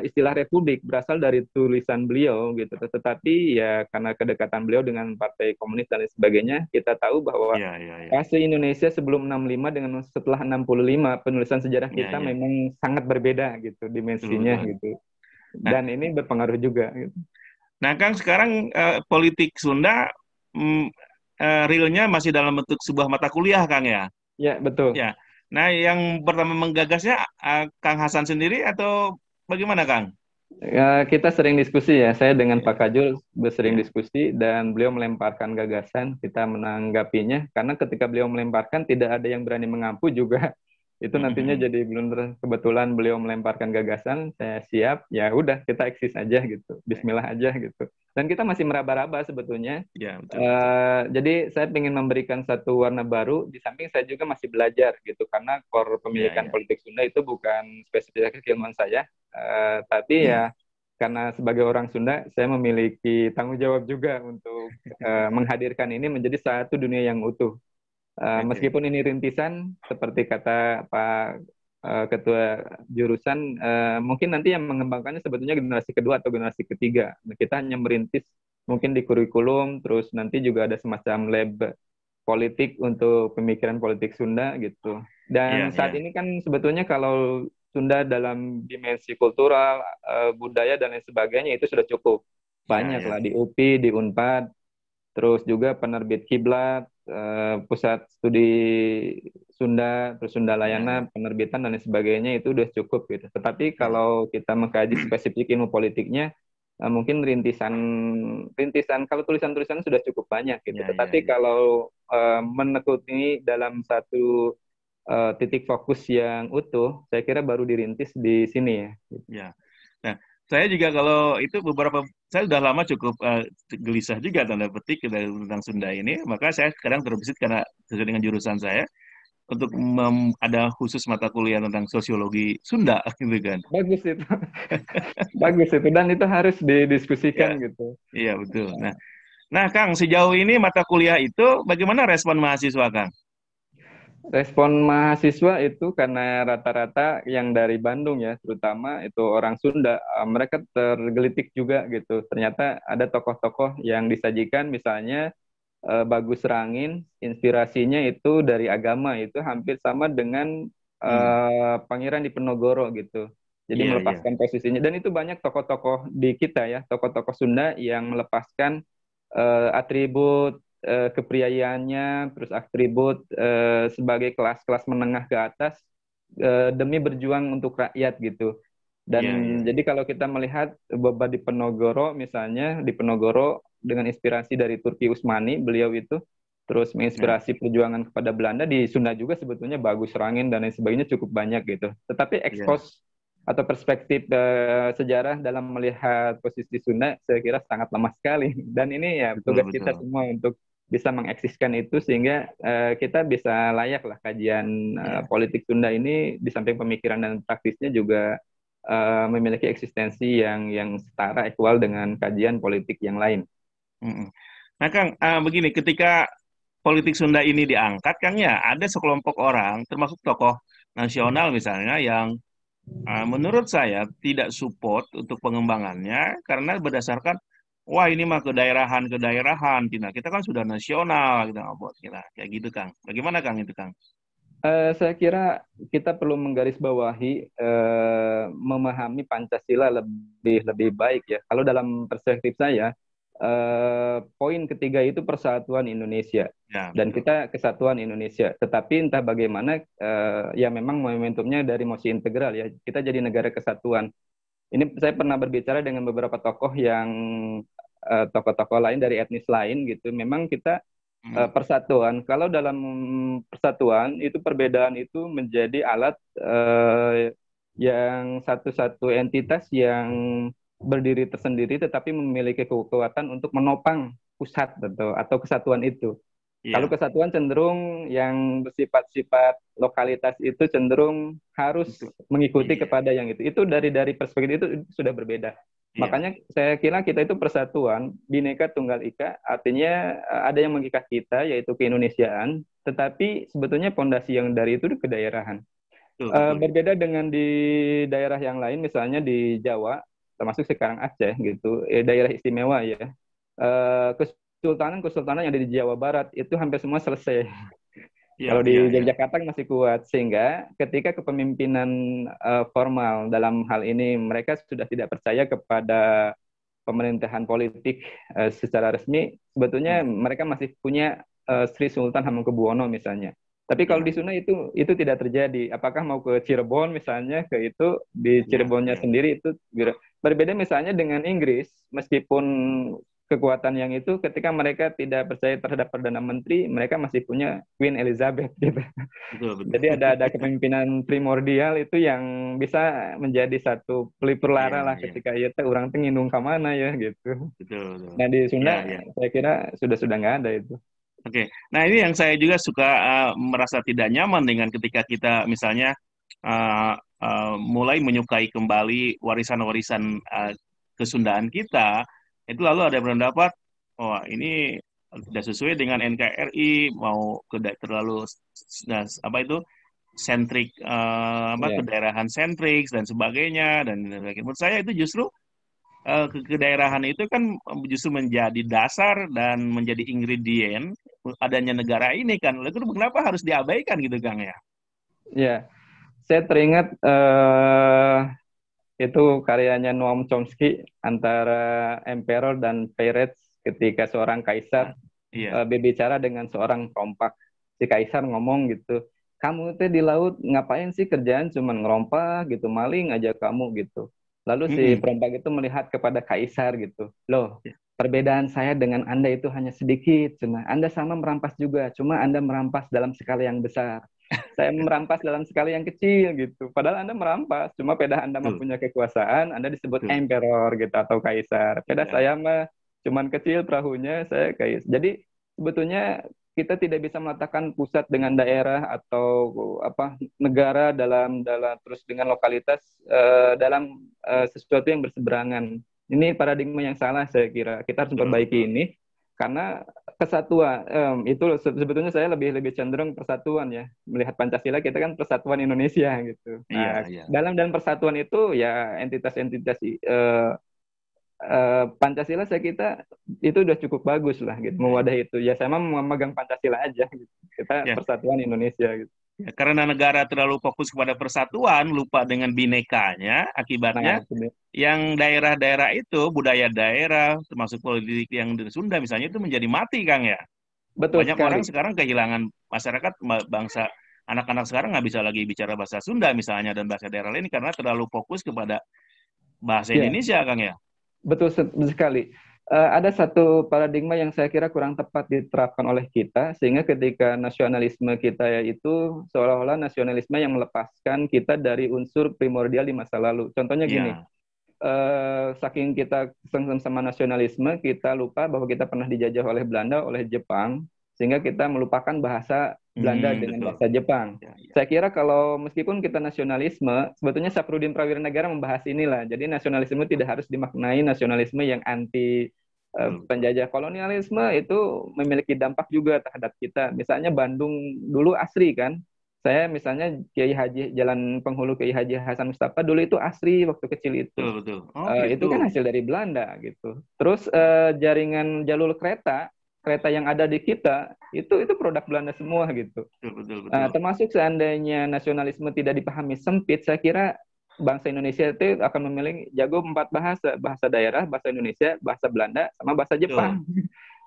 istilah republik berasal dari tulisan beliau gitu. Tetapi ya karena kedekatan beliau dengan Partai Komunis dan lain sebagainya, kita tahu bahwa Iya, iya, iya. fase Indonesia sebelum 65 dengan setelah 65 penulisan sejarah Iya, kita iya. memang sangat berbeda gitu Betul, dimensinya betul. gitu. Nah, Dan ini berpengaruh juga gitu. nah Kang, sekarang politik Sunda mm, realnya masih dalam bentuk sebuah mata kuliah, Kang ya. Ya, betul. Ya. Nah, yang pertama menggagasnya Kang Hasan sendiri atau bagaimana, Kang? Ya, kita sering diskusi ya. Saya dengan Ya, Pak Kajul sering ya. diskusi dan beliau melemparkan gagasan, kita menanggapinya. Karena ketika beliau melemparkan tidak ada yang berani mengampu juga. Itu nantinya Mm-mm. jadi blunder. Kebetulan beliau melemparkan gagasan, saya siap. Ya udah, kita eksis aja gitu. Ya, Bismillah aja gitu. Dan kita masih meraba-raba sebetulnya. ya, betul, betul. Jadi saya ingin memberikan satu warna baru. Di samping saya juga masih belajar gitu. Karena core Ya, pemilikan ya. politik Sunda itu bukan spesifikasi keilmuan saya. Tapi ya karena sebagai orang Sunda, saya memiliki tanggung jawab juga untuk menghadirkan ini menjadi satu dunia yang utuh. Oke. Meskipun ini rintisan, seperti kata Pak Ketua Jurusan, mungkin nanti yang mengembangkannya sebetulnya generasi kedua atau generasi ketiga. Kita hanya merintis mungkin di kurikulum, terus nanti juga ada semacam lab politik untuk pemikiran politik Sunda gitu. Dan Ya, saat ya. ini kan sebetulnya kalau Sunda dalam dimensi kultural, budaya dan lain sebagainya itu sudah cukup Ya, banyak ya. lah di UPI, di Unpad, terus juga penerbit Kiblat, pusat studi Sunda, terus Sunda Ya, ya. Layana, penerbitan dan lain sebagainya itu udah cukup gitu. Tetapi Ya. kalau kita mengkaji spesifik ilmu politiknya, mungkin rintisan rintisan kalau tulisan-tulisan sudah cukup banyak gitu. Ya, ya, Tetapi ya. kalau menekuni dalam satu titik fokus yang utuh, saya kira baru dirintis di sini ya. Ya. Nah, saya juga kalau itu saya sudah lama cukup gelisah juga tanda petik tentang Sunda ini, maka saya kadang terbesit karena sesuai dengan jurusan saya untuk ada khusus mata kuliah tentang sosiologi Sunda gitu kan. Bagus itu, bagus itu dan itu harus Ya, didiskusikan gitu. iya betul. Nah, Kang, sejauh ini mata kuliah itu bagaimana respon mahasiswa, Kang? Respon mahasiswa itu karena rata-rata yang dari Bandung ya, terutama itu orang Sunda, mereka tergelitik juga gitu. Ternyata ada tokoh-tokoh yang disajikan, misalnya Bagus Rangin, inspirasinya itu dari agama, itu hampir sama dengan Hmm. Pangeran Diponegoro gitu. Jadi Iya, iya. melepaskan posisinya. Dan itu banyak tokoh-tokoh di kita ya, tokoh-tokoh Sunda yang melepaskan atribut kepriayaannya, terus atribut sebagai kelas-kelas menengah ke atas demi berjuang untuk rakyat gitu. Dan Iya, iya. jadi kalau kita melihat Baba Diponegoro misalnya, Diponegoro dengan inspirasi dari Turki Utsmani, beliau itu terus Nah, menginspirasi perjuangan kepada Belanda di Sunda juga sebetulnya Bagus Rangin dan lain sebagainya cukup banyak gitu. Tetapi iya. ekspos atau perspektif sejarah dalam melihat posisi Sunda saya kira sangat lemah sekali. Dan ini ya Betul, tugas kita betul. semua untuk bisa mengeksiskan itu sehingga kita bisa layak lah kajian Iya. politik Sunda ini di samping pemikiran dan praktisnya juga memiliki eksistensi yang setara equal dengan kajian politik yang lain. Mm-mm. Nah, Kang, begini, ketika politik Sunda ini diangkat, Kang, ya, ada sekelompok orang, termasuk tokoh nasional misalnya, yang menurut saya tidak support untuk pengembangannya karena berdasarkan, wah ini mah kedaerahan, kita kan sudah nasional, kita nggak buat kita kayak gitu, Kang. Bagaimana, Kang, itu, Kang? Saya kira kita perlu menggarisbawahi memahami Pancasila lebih lebih baik ya. Kalau dalam perspektif saya, poin ketiga itu persatuan Indonesia Ya, dan betul. kita kesatuan Indonesia. Tetapi entah bagaimana ya memang momentumnya dari mosi integral ya. Kita jadi negara kesatuan. Ini saya pernah berbicara dengan beberapa tokoh yang tokoh-tokoh lain dari etnis lain gitu. Memang kita Mm. persatuan. Kalau dalam persatuan itu perbedaan itu menjadi alat yang satu-satu entitas yang berdiri tersendiri tetapi memiliki kekuatan untuk menopang pusat atau kesatuan itu. Kalau Iya, kesatuan cenderung yang bersifat-sifat lokalitas itu cenderung harus betul. mengikuti Iya, kepada yang itu. Itu dari perspektif itu sudah berbeda. iya, Makanya saya kira kita itu persatuan, Bhinneka Tunggal Ika, artinya ada yang mengikat kita yaitu keindonesiaan, tetapi sebetulnya pondasi yang dari itu kedaerahan. betul, betul. Berbeda dengan di daerah yang lain, misalnya di Jawa, termasuk sekarang Aceh gitu, daerah istimewa ya. Kesultanan-kesultanan yang ada di Jawa Barat itu hampir semua selesai. Iya, Kalau iya, di iya. Yogyakarta masih kuat, sehingga ketika kepemimpinan formal dalam hal ini mereka sudah tidak percaya kepada pemerintahan politik secara resmi, sebetulnya Hmm, mereka masih punya Sri Sultan Hamengkubuwono misalnya. Tapi kalau iya, di Sunda itu tidak terjadi. Apakah mau ke Cirebon misalnya, ke itu di iya, Cirebonnya iya. sendiri itu berbeda misalnya dengan Inggris, meskipun kekuatan yang itu ketika mereka tidak percaya terhadap Perdana Menteri, mereka masih punya Queen Elizabeth gitu. Betul, betul. Jadi ada kepemimpinan primordial itu yang bisa menjadi satu pelipur Iya, lara lah iya. ketika ya teh orang teh nginung ke mana ya gitu. Betul, betul. Nah di Iya, Sunda iya. saya kira sudah nggak ada itu. Oke. Nah, ini yang saya juga suka merasa tidak nyaman dengan ketika kita misalnya uh, mulai menyukai kembali warisan-warisan kesundaan kita, itu lalu ada yang berpendapat, oh ini tidak sesuai dengan NKRI, mau terlalu apa itu sentrik apa Ya, kedaerahan sentrik dan sebagainya dan sebagainya. Menurut saya itu justru kedaerahan itu kan justru menjadi dasar dan menjadi ingredient adanya negara ini kan. Lalu kenapa harus diabaikan gitu Kang ya? ya. Saya teringat itu karyanya Noam Chomsky antara Emperor dan Pirates ketika seorang kaisar Nah, iya, berbicara dengan seorang perompak. Si kaisar ngomong gitu, kamu teh di laut ngapain sih kerjaan cuman ngerompak gitu, maling aja kamu gitu. Lalu si mm-mm. perompak itu melihat kepada kaisar gitu, loh perbedaan saya dengan Anda itu hanya sedikit, cuma Anda sama merampas juga, cuma Anda merampas dalam skala yang besar. Saya merampas dalam skala yang kecil gitu. Padahal Anda merampas, cuma peda Anda Betul, mempunyai kekuasaan, Anda disebut betul. emperor gitu atau kaisar. Peda Iya, saya mah cuman kecil perahunya, saya kaisar. Jadi sebetulnya kita tidak bisa meletakkan pusat dengan daerah atau apa negara dalam terus dengan lokalitas dalam sesuatu yang berseberangan. Ini paradigma yang salah saya kira. Kita harus betul, memperbaiki betul. ini karena kesatuan itu sebetulnya saya lebih lebih cenderung persatuan ya, melihat Pancasila kita kan persatuan Indonesia gitu. Iya, Nah iya. dalam persatuan itu ya entitas-entitas Pancasila saya kita itu udah cukup bagus lah gitu Iya, iya. mewadahi itu ya, saya mah memegang Pancasila aja gitu, kita Ya, persatuan Indonesia gitu. ya, karena negara terlalu fokus kepada persatuan, lupa dengan binekanya, Nah akibatnya itu dia. yang daerah-daerah itu, budaya daerah, termasuk politik yang di Sunda misalnya itu menjadi mati, Kang ya. Betul Banyak orang sekali. sekarang kehilangan masyarakat bangsa anak-anak sekarang nggak bisa lagi bicara bahasa Sunda misalnya dan bahasa daerah lain karena terlalu fokus kepada bahasa Ya, Indonesia, Kang ya. betul sekali. Ada satu paradigma yang saya kira kurang tepat diterapkan oleh kita, sehingga ketika nasionalisme kita yaitu seolah-olah nasionalisme yang melepaskan kita dari unsur primordial di masa lalu. Contohnya gini, Iya, saking kita senang sama nasionalisme, kita lupa bahwa kita pernah dijajah oleh Belanda, oleh Jepang, sehingga kita melupakan bahasa Belanda dengan betul. bahasa Jepang. Ya, ya. Saya kira kalau meskipun kita nasionalisme, sebetulnya Safrudin Prawiranegara membahas inilah. Jadi nasionalisme tidak harus dimaknai nasionalisme yang anti Betul, betul. penjajah. Kolonialisme itu memiliki dampak juga terhadap kita. Misalnya Bandung dulu asri kan. Saya misalnya Kiai Haji Jalan Penghulu Kiai Haji Hasan Mustafa dulu itu asri waktu kecil itu. Betul, betul. Oh, Itu gitu. kan hasil dari Belanda gitu. Terus jaringan jalur kereta kereta yang ada di kita itu produk Belanda semua gitu. Betul, betul, betul. Termasuk seandainya nasionalisme tidak dipahami sempit, saya kira bangsa Indonesia itu akan memilih jago 4 bahasa, bahasa daerah, bahasa Indonesia, bahasa Belanda, sama bahasa Betul. Jepang.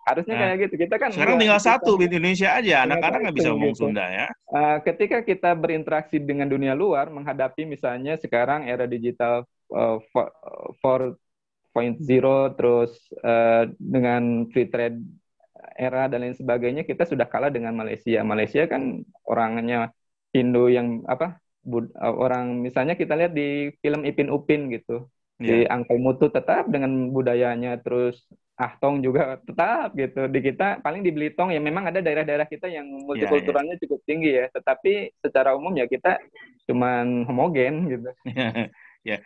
Harusnya Nah, kayak gitu. Kita kan sekarang enggak, tinggal kita satu di Indonesia aja. tinggal Anak-anak nggak satu bisa ngomong gitu. Sunda ya. Ketika kita berinteraksi dengan dunia luar, menghadapi misalnya sekarang era digital 4.0, terus dengan free trade era dan lain sebagainya, kita sudah kalah dengan Malaysia. Malaysia kan orangnya Hindu yang apa orang misalnya kita lihat di film Ipin Upin gitu, di Iya, Angkel Mutu tetap dengan budayanya, terus Ahtong juga tetap gitu. Di kita paling di Belitung ya memang ada daerah-daerah kita yang iya, iya. multikulturalnya cukup tinggi ya, tetapi secara umum ya kita cuman homogen gitu. Ya.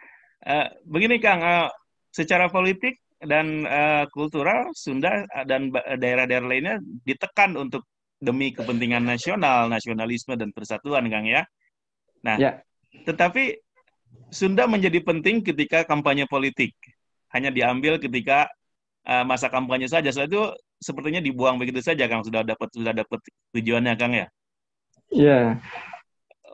Begini Kang, secara politik dan kultural Sunda dan daerah-daerah lainnya ditekan untuk demi kepentingan nasional, nasionalisme dan persatuan Kang ya. Nah, Ya, tetapi Sunda menjadi penting ketika kampanye politik. Hanya diambil ketika masa kampanye saja. Setelah itu sepertinya dibuang begitu saja Kang, sudah dapat tujuannya Kang ya. Ya,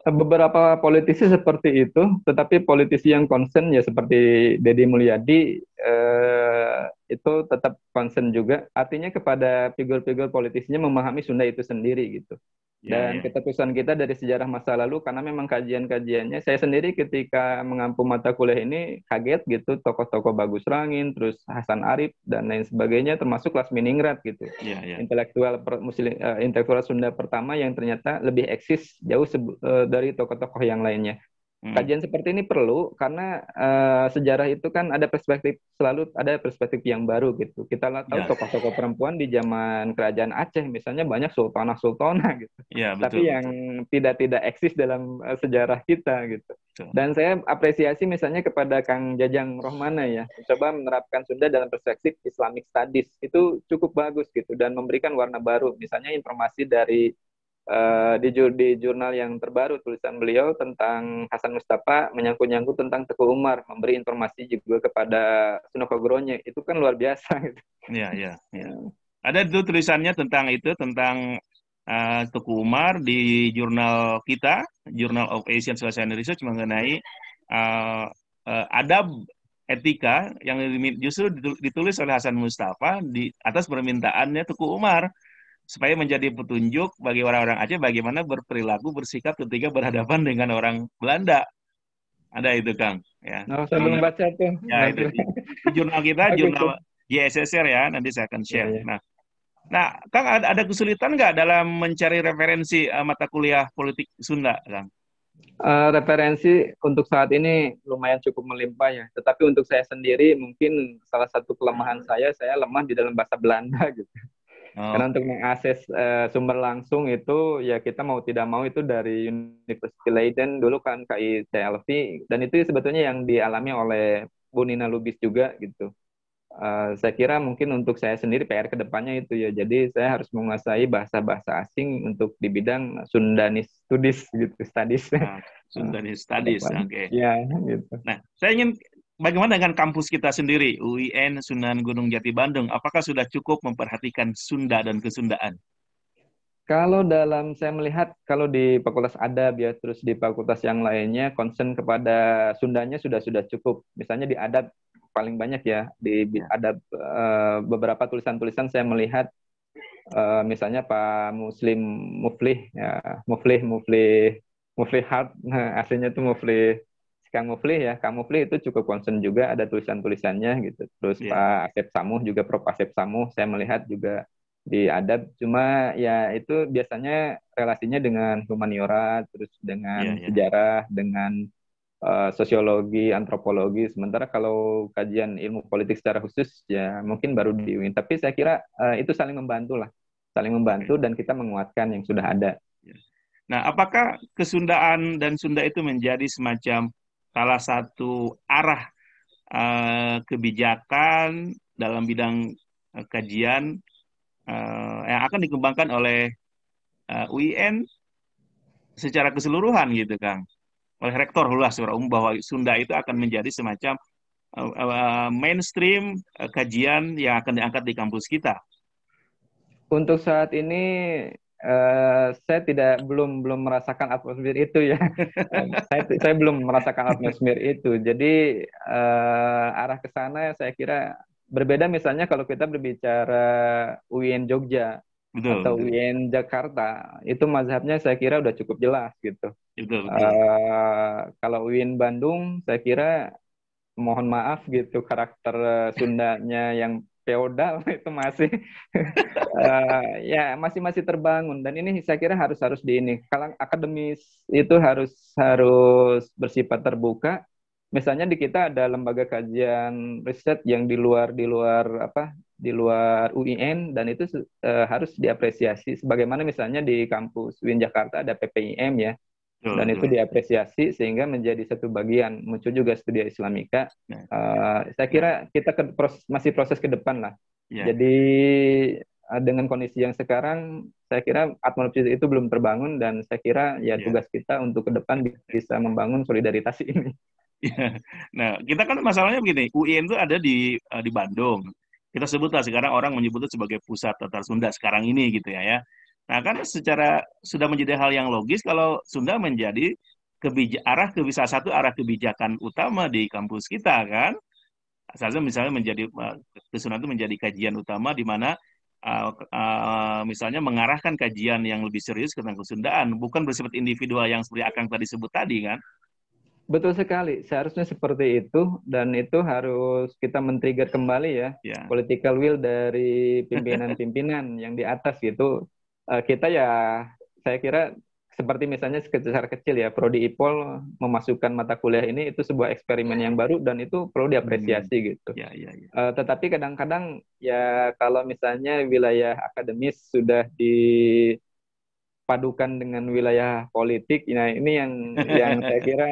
beberapa politisi seperti itu, tetapi politisi yang concern ya seperti Deddy Mulyadi itu tetap concern juga. Artinya kepada figur-figur politisinya memahami Sunda itu sendiri gitu. Ya, Dan ya. keterusan kita dari sejarah masa lalu, karena memang kajian-kajiannya, saya sendiri ketika mengampu mata kuliah ini kaget gitu, tokoh-tokoh Bagus Rangin, terus Hasan Arif, dan lain sebagainya, termasuk Lasminingrat gitu. Ya, ya. Intelektual Sunda pertama yang ternyata lebih eksis jauh dari tokoh-tokoh yang lainnya. Hmm. Kajian seperti ini perlu karena sejarah itu kan ada perspektif, selalu ada perspektif yang baru gitu. Kita tahu Ya, tokoh-tokoh perempuan di zaman kerajaan Aceh misalnya banyak sultanah-sultanah gitu. ya, betul, Tapi yang betul, tidak eksis dalam sejarah kita gitu. betul. Dan saya apresiasi misalnya kepada Kang Jajang Rohmana ya, mencoba menerapkan Sunda dalam perspektif Islamic Studies. Itu cukup bagus gitu dan memberikan warna baru. Misalnya informasi dari di jurnal yang terbaru tulisan beliau tentang Hasan Mustafa menyangkut-nyangkut tentang Teguh Umar, memberi informasi juga kepada Sunokogronya, itu kan luar biasa gitu. Ya, ya, ya. Ada itu tulisannya tentang itu, tentang Teguh Umar di jurnal kita, Journal of Asian Social Research, mengenai uh, adab etika yang justru ditulis oleh Hasan Mustafa di atas permintaannya Teguh Umar, supaya menjadi petunjuk bagi orang-orang Aceh bagaimana berperilaku bersikap ketika berhadapan dengan orang Belanda. Ada itu, Kang. Ya, Nah, saya belum baca tuh, ya itu nanti di jurnal kita, bagus tuh. jurnal JSSR ya. Nanti saya akan Ya, share. ya. Nah, Kang, ada kesulitan nggak dalam mencari referensi mata kuliah politik Sunda, Kang? Referensi untuk saat ini lumayan cukup melimpah ya. Tetapi untuk saya sendiri mungkin salah satu kelemahan saya lemah di dalam bahasa Belanda gitu. Karena untuk Oke. mengakses sumber langsung itu ya kita mau tidak mau itu dari University Leiden dulu kan KITLV, dan itu sebetulnya yang dialami oleh Bu Nina Lubis juga gitu. Saya kira mungkin untuk saya sendiri PR kedepannya itu ya. Jadi saya harus menguasai bahasa-bahasa asing untuk di bidang Sundanese Studies gitu, studies Nah, Sundanese ke Studies, depan. oke. Ya, gitu. Nah, saya ingin bagaimana dengan kampus kita sendiri, UIN Sunan Gunung Jati Bandung? Apakah sudah cukup memperhatikan Sunda dan kesundaan? Kalau dalam saya melihat kalau di Fakultas Adab ya terus di fakultas yang lainnya concern kepada Sundanya sudah cukup. Misalnya di Adab paling banyak ya di Ya. Adab beberapa tulisan-tulisan saya melihat misalnya Pak Muslim Muflih ya Muflih Hart, nah, aslinya itu Muflih Kang Muflih ya. Kang Muflih itu cukup concern juga ada tulisan-tulisannya gitu. Terus Ya. Pak Asep Samuh juga Prof Asep Samuh saya melihat juga di adab, cuma ya itu biasanya relasinya dengan humaniora terus Ya, dengan ya. sejarah dengan sosiologi antropologi, sementara kalau kajian ilmu politik secara khusus ya mungkin baru di UIN, tapi saya kira itu saling Oke. membantu dan kita menguatkan yang sudah ada. Ya. Nah, apakah kesundaan dan Sunda itu menjadi semacam salah satu arah kebijakan dalam bidang kajian yang akan dikembangkan oleh UIN secara keseluruhan gitu, Kang? Oleh Rektor Hula secara umum bahwa Sunda itu akan menjadi semacam mainstream kajian yang akan diangkat di kampus kita. Untuk saat ini saya belum merasakan atmosfer itu ya. Saya belum merasakan atmosfer itu. Jadi arah ke sana saya kira berbeda misalnya kalau kita berbicara UIN Jogja Betul, atau betul. UIN Jakarta, itu mazhabnya saya kira udah cukup jelas gitu. Betul, betul. Kalau UIN Bandung saya kira mohon maaf gitu karakter Sundanya yang feodal itu masih ya masih masih terbangun, dan ini saya kira harus di ini kalau akademis itu harus bersifat terbuka. Misalnya di kita ada lembaga kajian riset yang di luar UIN, dan itu harus diapresiasi sebagaimana misalnya di kampus UIN Jakarta ada PPIM ya, Betul, dan itu betul. diapresiasi sehingga menjadi satu bagian, muncul juga studi Islamika. Nah, Saya kira nah, kita masih proses ke depan lah. ya. Jadi dengan kondisi yang sekarang, saya kira atmosfer itu belum terbangun, dan saya kira ya Ya. tugas kita untuk ke depan bisa membangun solidaritas ini. Ya. Nah, kita kan masalahnya begini, UIN itu ada di Bandung. Kita sebutlah sekarang orang menyebut itu sebagai pusat Tatar Sunda sekarang ini gitu ya. Nah, kan secara sudah menjadi hal yang logis kalau Sunda menjadi salah satu arah kebijakan utama di kampus kita kan. Salah misalnya menjadi Kesunda itu menjadi kajian utama di mana misalnya mengarahkan kajian yang lebih serius tentang kesundaan, bukan bersifat individual yang seperti Akang tadi sebut tadi kan. Betul sekali, seharusnya seperti itu dan itu harus kita men-trigger kembali ya Ya, political will dari pimpinan-pimpinan yang di atas gitu. Kita ya saya kira seperti misalnya secara kecil ya Prodi IPOL memasukkan mata kuliah ini itu sebuah eksperimen yang baru dan itu perlu hmm. diapresiasi gitu. Ya, ya, ya. Tetapi kadang-kadang ya kalau misalnya wilayah akademis sudah padukan dengan wilayah politik. Nah, ini yang saya kira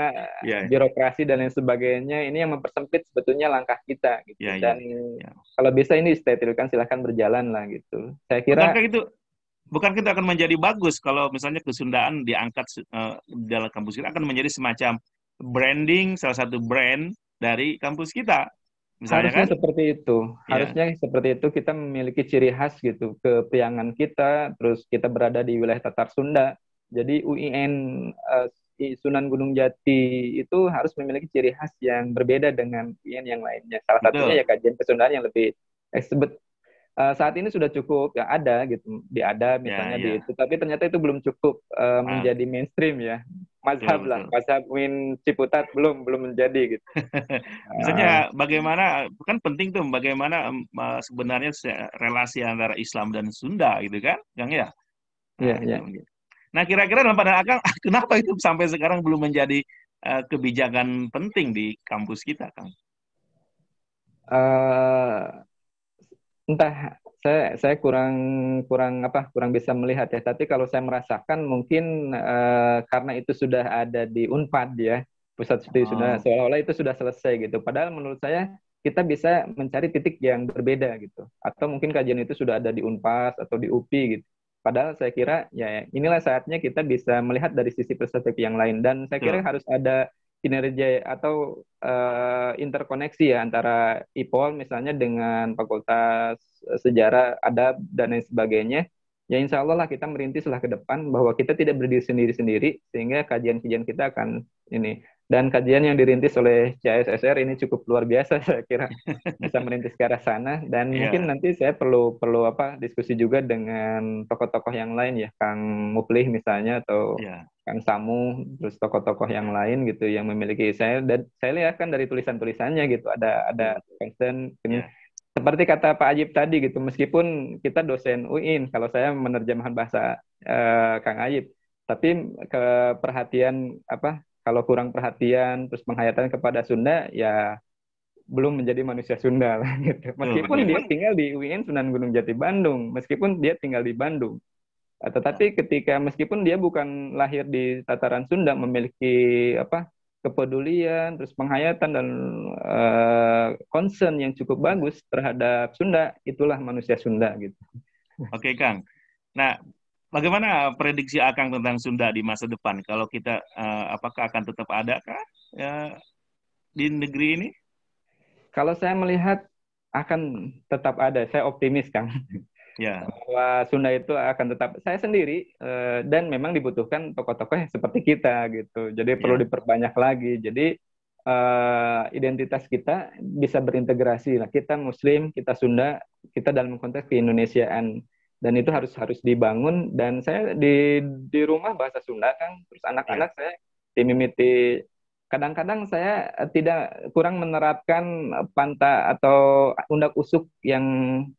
Ya, birokrasi dan lain sebagainya ini yang mempersempit sebetulnya langkah kita gitu. ya, ya, Dan ya, ya. kalau bisa ini disterilkan silahkan berjalan lah gitu. Saya kira Bukankah itu bukankah itu akan menjadi bagus kalau misalnya kesundaan diangkat dalam kampus kita akan menjadi semacam branding, salah satu brand dari kampus kita, misalnya harusnya kan? seperti itu. Ya, Harusnya seperti itu kita memiliki ciri khas gitu kepriangan kita, terus kita berada di wilayah Tatar Sunda. Jadi UIN Sunan Gunung Jati itu harus memiliki ciri khas yang berbeda dengan UIN yang lainnya. Salah satunya ya betul. kajian kesundaan yang lebih saat ini sudah cukup ya ada gitu ada Ya, misalnya di ya, itu tapi ternyata itu belum cukup ah, menjadi mainstream ya betul, mazhab lah betul. mazhab Win Ciputat belum menjadi gitu. Misalnya bagaimana kan penting tuh bagaimana sebenarnya relasi antara Islam dan Sunda gitu kan, Kang ya. Nah, Ya itu. ya. Nah, kira-kira dalam pandangan Akang, kenapa itu sampai sekarang belum menjadi kebijakan penting di kampus kita, Kang? Eh, entah saya kurang kurang bisa melihat ya tapi kalau saya merasakan mungkin karena itu sudah ada di Unpad ya pusat studi sudah Oh, seolah-olah itu sudah selesai gitu padahal menurut saya kita bisa mencari titik yang berbeda gitu atau mungkin kajian itu sudah ada di Unpas atau di UPI gitu padahal saya kira ya inilah saatnya kita bisa melihat dari sisi perspektif yang lain dan saya kira betul. harus ada kinerja atau interkoneksi ya antara IPOL misalnya dengan Fakultas Sejarah, Adab dan lain sebagainya. Ya insya Allah lah kita merintislah ke depan bahwa kita tidak berdiri sendiri-sendiri sehingga kajian-kajian kita akan ini dan kajian yang dirintis oleh CSSR ini cukup luar biasa saya kira bisa merintis ke arah sana dan mungkin Iya, nanti saya perlu perlu diskusi juga dengan tokoh-tokoh yang lain ya Kang Muplih misalnya atau iya, Kang Samu, terus tokoh-tokoh yang lain gitu yang memiliki saya dan saya lihat kan dari tulisan-tulisannya gitu ada betul, betul. concern Iya, seperti kata Pak Ajib tadi gitu meskipun kita dosen UIN kalau saya menerjemahkan bahasa Kang Ajib tapi ke perhatian kalau kurang perhatian terus penghayatan kepada Sunda ya belum menjadi manusia Sunda lah gitu. betul, Meskipun dia betul. tinggal di UIN Sunan Gunung Jati Bandung, meskipun dia tinggal di Bandung. Ya. Tetapi ketika meskipun dia bukan lahir di tataran Sunda memiliki kepedulian, terus penghayatan dan concern yang cukup bagus terhadap Sunda, itulah manusia Sunda gitu. Oke, Kang. Nah, bagaimana prediksi Akang tentang Sunda di masa depan? Kalau kita, apakah akan tetap ada kah ya, di negeri ini? Kalau saya melihat akan tetap ada, saya optimis Kang. Ya, Bahwa Sunda itu akan tetap saya sendiri dan memang dibutuhkan tokoh-tokoh yang seperti kita gitu. Jadi perlu ya. diperbanyak lagi. Jadi identitas kita bisa berintegrasi lah. Kita Muslim, kita Sunda, kita dalam konteks keindonesiaan dan itu harus harus dibangun. Dan saya di rumah bahasa Sunda kan, terus Ya. anak-anak saya dimimiti. Kadang-kadang saya tidak kurang menerapkan panta atau undak usuk yang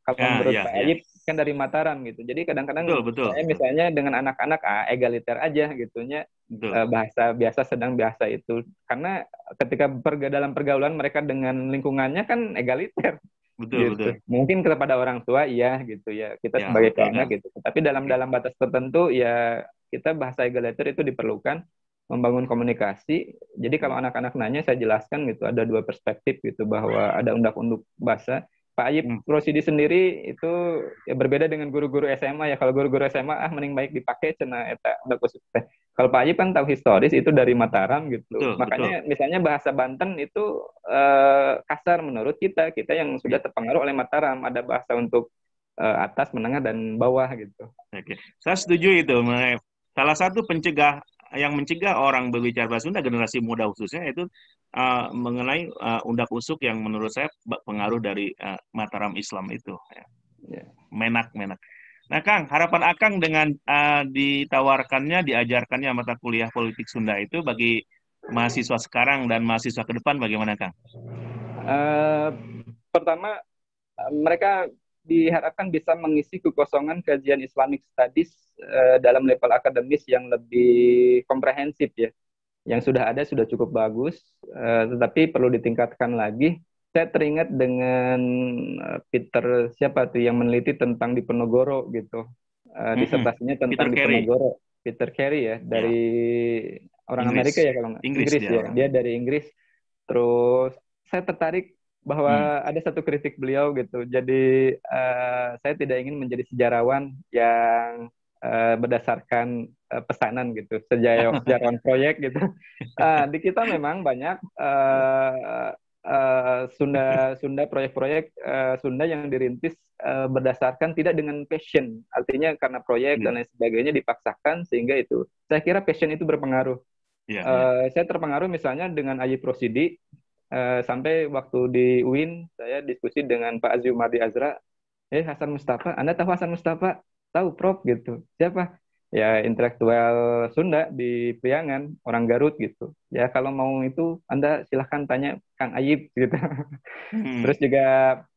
kalau Ya, menurut ya, Pak ya. Ayib kan dari Mataram gitu. Jadi Betul, kadang-kadang betul, saya betul. misalnya dengan anak-anak egaliter aja gitunya Betul, bahasa biasa sedang biasa itu karena ketika dalam pergaulan mereka dengan lingkungannya kan egaliter betul, gitu. betul. Mungkin kepada orang tua iya gitu ya kita Ya, sebagai betul, anak Kang. gitu. Tapi dalam Oke. dalam batas tertentu ya kita bahasa egaliter itu diperlukan membangun komunikasi. Jadi kalau anak-anak nanya saya jelaskan gitu ada dua perspektif gitu bahwa ada undak-unduk bahasa. Pak Ayib Hmm. Rosidi sendiri itu ya berbeda dengan guru-guru SMA ya. Kalau guru-guru SMA mending baik dipakai cina eta undak usuk teh. Kalau Pak Ayib kan tahu historis itu dari Mataram gitu. Betul, betul. Makanya misalnya bahasa Banten itu kasar menurut kita, kita yang sudah Ya, terpengaruh oleh Mataram. Ada bahasa untuk atas, menengah, dan bawah gitu. Oke, saya setuju itu. Salah satu yang mencegah orang berbicara bahasa Sunda, generasi muda khususnya, itu mengenai undak usuk yang menurut saya pengaruh dari Mataram Islam itu. Ya. Ya. Menak. Nah, Kang, harapan Akang dengan ditawarkannya, diajarkannya mata kuliah politik Sunda itu bagi mahasiswa sekarang dan mahasiswa ke depan bagaimana, Kang? Eh, Pertama, mereka diharapkan bisa mengisi kekosongan kajian Islamic Studies dalam level akademis yang lebih komprehensif ya. Yang sudah ada sudah cukup bagus, tetapi perlu ditingkatkan lagi. Saya teringat dengan Peter siapa tuh yang meneliti tentang Diponegoro gitu, disertasinya Peter tentang Carey. Diponegoro, Peter Carey ya, Ya, dari orang Inggris. Amerika ya kalau nggak Inggris Inggris dia ya, orang. dia dari Inggris. Terus saya tertarik Hmm. bahwa ada satu kritik beliau gitu. Jadi saya tidak ingin menjadi sejarawan yang berdasarkan pesanan gitu, sejarawan proyek gitu. Di kita memang banyak Sunda proyek-proyek Sunda yang dirintis berdasarkan tidak dengan passion, artinya karena proyek Ya, dan lain sebagainya dipaksakan sehingga itu saya kira passion itu berpengaruh. ya. Saya terpengaruh misalnya dengan Ayib Rosidi. Sampai waktu di UIN saya diskusi dengan Pak Aziumardi Azra, Hasan Mustafa, Anda tahu Hasan Mustafa? Tahu Prof gitu. Siapa? Ya intelektual Sunda di Priangan, orang Garut gitu. Ya kalau mau itu Anda silahkan tanya Kang Ayib gitu. Hmm. Terus juga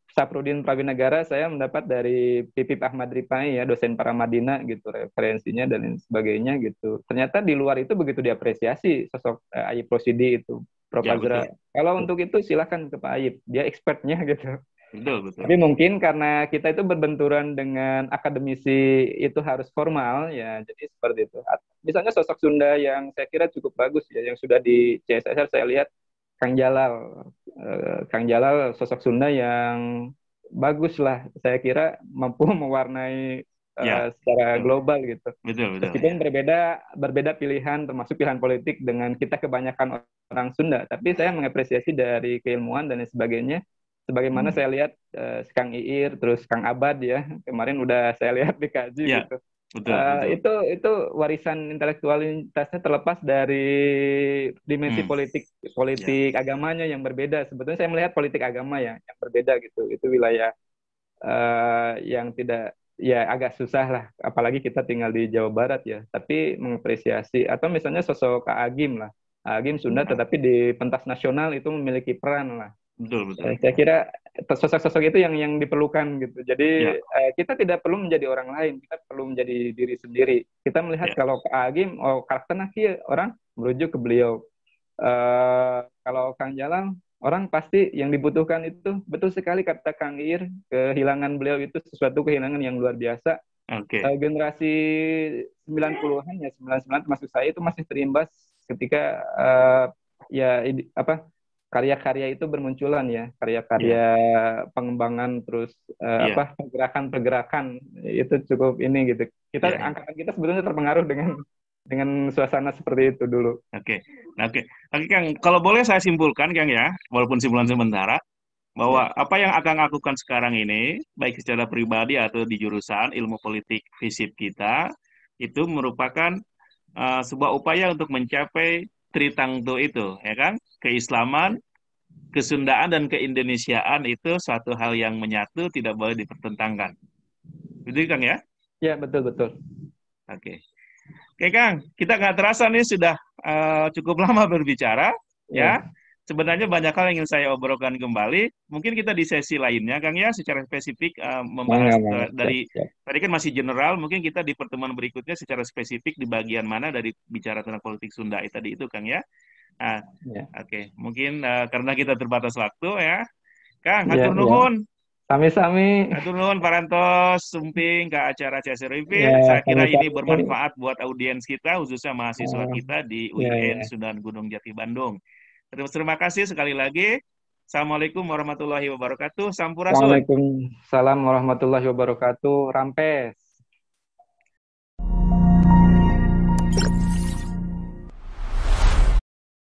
Saprudin Prawinegara saya mendapat dari Pipip Ahmad Rifai ya, dosen Paramadina gitu, referensinya dan lain sebagainya gitu. Ternyata di luar itu begitu diapresiasi sosok Ayib Rosidi itu, Prof. Ya, Azra. betul. Kalau untuk itu silahkan ke Pak Ayib, dia expertnya gitu. Betul. Tapi mungkin karena kita itu berbenturan dengan akademisi itu harus formal ya, jadi seperti itu. Misalnya sosok Sunda yang saya kira cukup bagus ya, yang sudah di CSSR saya lihat Kang Jalal. Kang Jalal sosok Sunda yang bagus lah, saya kira mampu mewarnai Ya, secara betul. global gitu. Betul, Meskipun ya. berbeda pilihan, termasuk pilihan politik dengan kita kebanyakan orang Sunda, tapi saya mengapresiasi dari keilmuan dan lain sebagainya. Sebagaimana Hmm. saya lihat Kang Iir, terus Kang Abad ya, kemarin udah saya lihat dikaji Ya, gitu. betul. Itu warisan intelektualitasnya terlepas dari dimensi Hmm. politik Ya, politik agamanya yang berbeda. Sebetulnya saya melihat politik agama ya yang berbeda gitu. Itu wilayah yang tidak ya agak susah lah. Apalagi kita tinggal di Jawa Barat ya. Tapi mengapresiasi atau misalnya sosok Kak Agim lah. Agim Sunda ya. tetapi di pentas nasional itu memiliki peran lah. Betul. Saya kira sosok-sosok itu yang diperlukan gitu. Jadi Ya, kita tidak perlu menjadi orang lain, kita perlu menjadi diri sendiri. Kita melihat ya. kalau Kak Agim, oh karakternya kia, orang merujuk ke beliau. Kalau Kang Jalang, orang pasti yang dibutuhkan itu betul sekali kata Kang Ir, kehilangan beliau itu sesuatu kehilangan yang luar biasa. Oke. Generasi 90-an ya 99 termasuk saya itu masih terimbas ketika ya apa karya-karya itu bermunculan ya, karya-karya Ya, pengembangan terus ya. pergerakan-pergerakan itu cukup ini gitu. Ya. Angkatan kita sebetulnya terpengaruh dengan suasana seperti itu dulu. Oke. Oke, Kang, kalau boleh saya simpulkan, Kang ya, walaupun simpulan sementara, Ya. bahwa apa yang akan lakukan sekarang ini, baik secara pribadi atau di jurusan ilmu politik FISIP kita, itu merupakan sebuah upaya untuk mencapai Tritangtu itu, ya kan? Keislaman, kesundaan, dan keindonesiaan itu suatu hal yang menyatu, tidak boleh dipertentangkan. Betul, Kang ya? Ya, betul betul. Oke. Oke, Kang, kita nggak terasa nih sudah cukup lama berbicara, ya. Ya. Sebenarnya banyak hal yang ingin saya obrolkan kembali. Mungkin kita di sesi lainnya, Kang ya, secara spesifik membahas Mangga. Siap, dari siap. tadi kan masih general. Mungkin kita di pertemuan berikutnya secara spesifik di bagian mana dari bicara tentang politik Sunda tadi itu, Kang ya. Nah, Ya. oke, mungkin karena kita terbatas waktu ya, Kang, Ya, hatur ya. nuhun. Sami-sami. Hatur nuhun Parantos Sumping ke acara CS Ya, Review. Saya kira ini sami-sami. bermanfaat buat audiens kita, khususnya mahasiswa Eh, kita di ya, UIN ya. Sunan Gunung Jati Bandung. Terima kasih sekali lagi. Assalamualaikum warahmatullahi wabarakatuh. Sampurasun. Waalaikumsalam warahmatullahi wabarakatuh. Rampes.